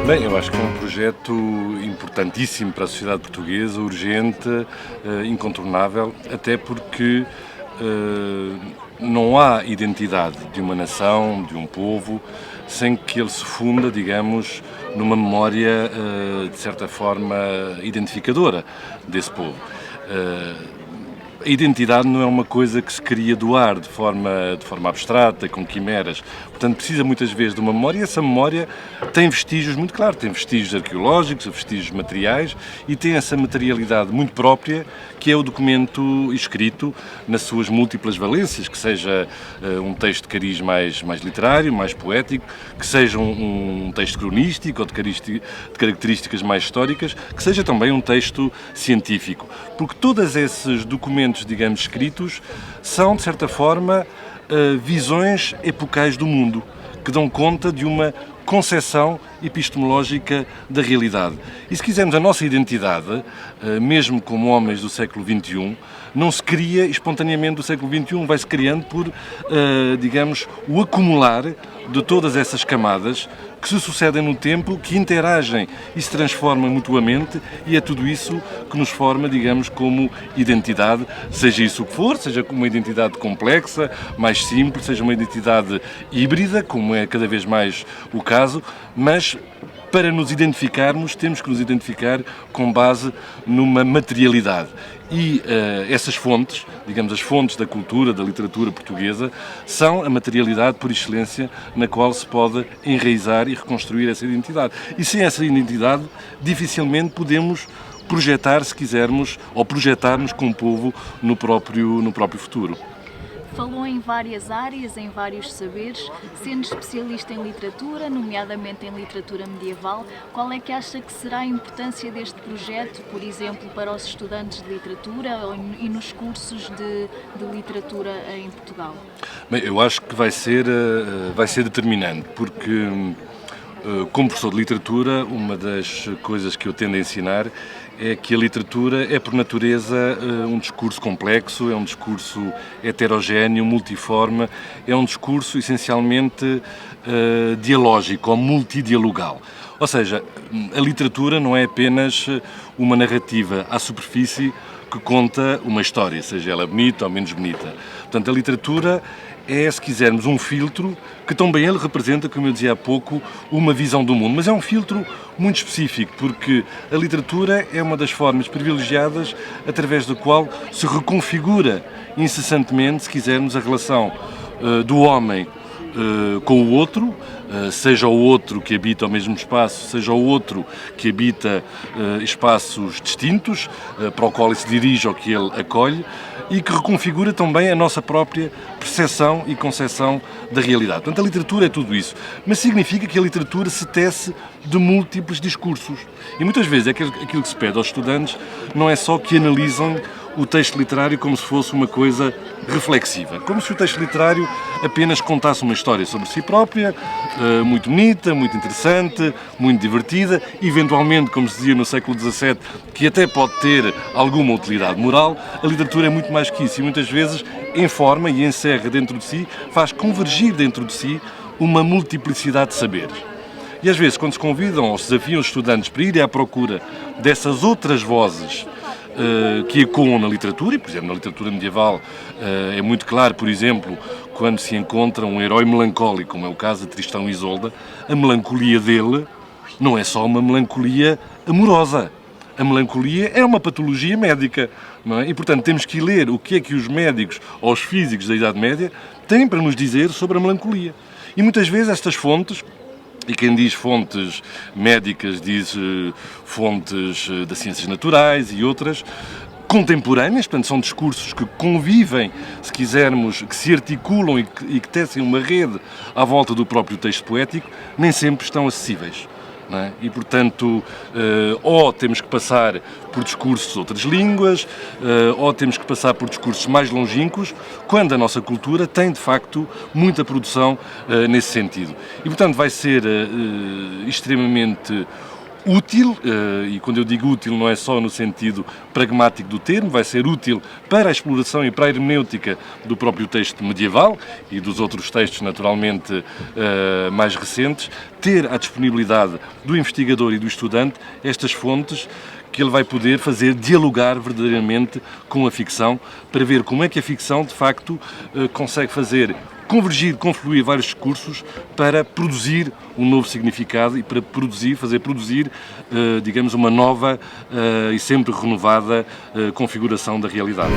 Bem, eu acho que é um projeto importantíssimo para a sociedade portuguesa, urgente, incontornável, até porque não há identidade de uma nação, de um povo, sem que ele se funda, digamos, numa memória, de certa forma, identificadora desse povo. A identidade não é uma coisa que se queria doar de forma abstrata, com quimeras. Portanto, precisa muitas vezes de uma memória e essa memória tem vestígios muito claros. Tem vestígios arqueológicos, vestígios materiais e tem essa materialidade muito própria que é o documento escrito nas suas múltiplas valências, que seja um texto de cariz mais literário, mais poético, que seja um texto cronístico ou de características mais históricas, que seja também um texto científico. Porque todos esses documentos, digamos, escritos, são, de certa forma, visões epocais do mundo, que dão conta de uma concepção epistemológica da realidade. E se quisermos, a nossa identidade, mesmo como homens do século XXI, não se cria espontaneamente do século XXI, vai-se criando por, digamos, o acumular de todas essas camadas que se sucedem no tempo, que interagem e se transformam mutuamente, e é tudo isso que nos forma, digamos, como identidade, seja isso o que for, seja uma identidade complexa, mais simples, seja uma identidade híbrida, como é cada vez mais o caso, mas para nos identificarmos, temos que nos identificar com base numa materialidade. E essas fontes, digamos, as fontes da cultura, da literatura portuguesa, são a materialidade por excelência na qual se pode enraizar e reconstruir essa identidade. E sem essa identidade, dificilmente podemos projetar, se quisermos, ou projetar-nos como povo no próprio futuro. Falou em várias áreas, em vários saberes, sendo especialista em literatura, nomeadamente em literatura medieval, qual é que acha que será a importância deste projeto, por exemplo, para os estudantes de literatura e nos cursos de literatura em Portugal? Bem, eu acho que vai ser determinante, porque como professor de literatura, uma das coisas que eu tendo a ensinar é que a literatura é, por natureza, um discurso complexo, é um discurso heterogéneo, multiforme, é um discurso essencialmente dialógico ou multidialogal. Ou seja, a literatura não é apenas uma narrativa à superfície que conta uma história, seja ela bonita ou menos bonita. Portanto, a literatura é, se quisermos, um filtro que também ele representa, como eu dizia há pouco, uma visão do mundo. Mas é um filtro muito específico, porque a literatura é uma das formas privilegiadas através da qual se reconfigura incessantemente, se quisermos, a relação do homem com o outro, seja o outro que habita o mesmo espaço, seja o outro que habita espaços distintos, para o qual ele se dirige ou que ele acolhe, e que reconfigura também a nossa própria percepção e concepção da realidade. Portanto, a literatura é tudo isso, mas significa que a literatura se tece de múltiplos discursos. E muitas vezes aquilo que se pede aos estudantes não é só que analisem o texto literário como se fosse uma coisa reflexiva, como se o texto literário apenas contasse uma história sobre si própria, muito bonita, muito interessante, muito divertida, eventualmente, como se dizia no século XVII, que até pode ter alguma utilidade moral. A literatura é muito mais que isso e muitas vezes informa e encerra dentro de si, faz convergir dentro de si uma multiplicidade de saberes. E às vezes, quando se convidam ou se desafiam os estudantes para irem à procura dessas outras vozes que ecoam na literatura, e, por exemplo, na literatura medieval é muito claro, por exemplo, quando se encontra um herói melancólico, como é o caso de Tristão e Isolda, a melancolia dele não é só uma melancolia amorosa. A melancolia é uma patologia médica, não é? E, portanto, temos que ler o que é que os médicos ou os físicos da Idade Média têm para nos dizer sobre a melancolia. E muitas vezes estas fontes, e quem diz fontes médicas diz fontes das ciências naturais e outras, contemporâneas, portanto são discursos que convivem, se quisermos, que se articulam e que tecem uma rede à volta do próprio texto poético, nem sempre estão acessíveis. Não é? E, portanto, ou temos que passar por discursos de outras línguas, ou temos que passar por discursos mais longínquos, quando a nossa cultura tem, de facto, muita produção nesse sentido. E, portanto, vai ser extremamente útil, e quando eu digo útil não é só no sentido pragmático do termo, vai ser útil para a exploração e para a hermenêutica do próprio texto medieval e dos outros textos, naturalmente, mais recentes, ter à disponibilidade do investigador e do estudante estas fontes que ele vai poder fazer dialogar verdadeiramente com a ficção, para ver como é que a ficção, de facto, consegue fazer convergir, confluir vários discursos para produzir um novo significado e para fazer produzir, digamos, uma nova e sempre renovada configuração da realidade.